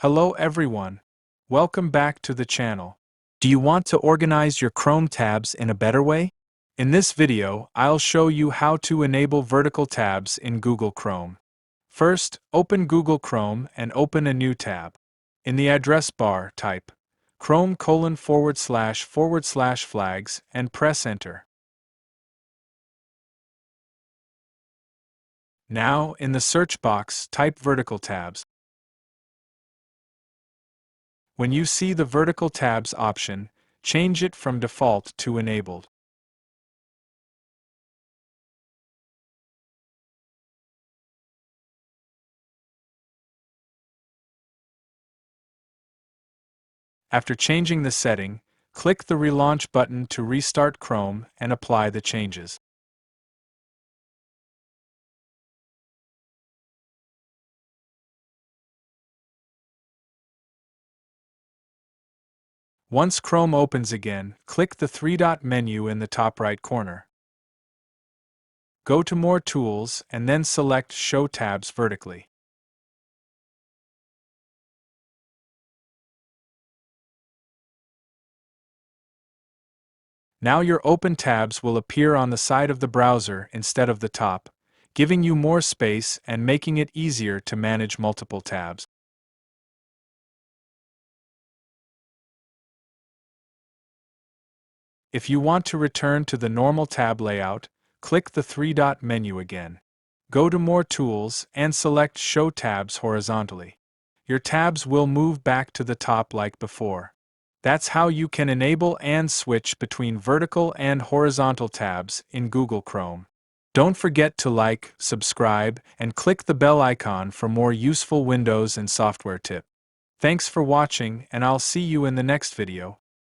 Hello everyone. Welcome back to the channel. Do you want to organize your Chrome tabs in a better way? In this video, I'll show you how to enable vertical tabs in Google Chrome. First, open Google Chrome and open a new tab. In the address bar, type chrome://flags and press enter. Now, in the search box, type vertical tabs. When you see the vertical tabs option, change it from default to enabled. After changing the setting, click the Relaunch button to restart Chrome and apply the changes. Once Chrome opens again, click the three-dot menu in the top right corner. Go to More Tools and then select Show Tabs Vertically. Now your open tabs will appear on the side of the browser instead of the top, giving you more space and making it easier to manage multiple tabs. If you want to return to the normal tab layout, click the three-dot menu again. Go to More Tools and select Show Tabs Horizontally. Your tabs will move back to the top like before. That's how you can enable and switch between vertical and horizontal tabs in Google Chrome. Don't forget to like, subscribe, and click the bell icon for more useful Windows and software tips. Thanks for watching, and I'll see you in the next video.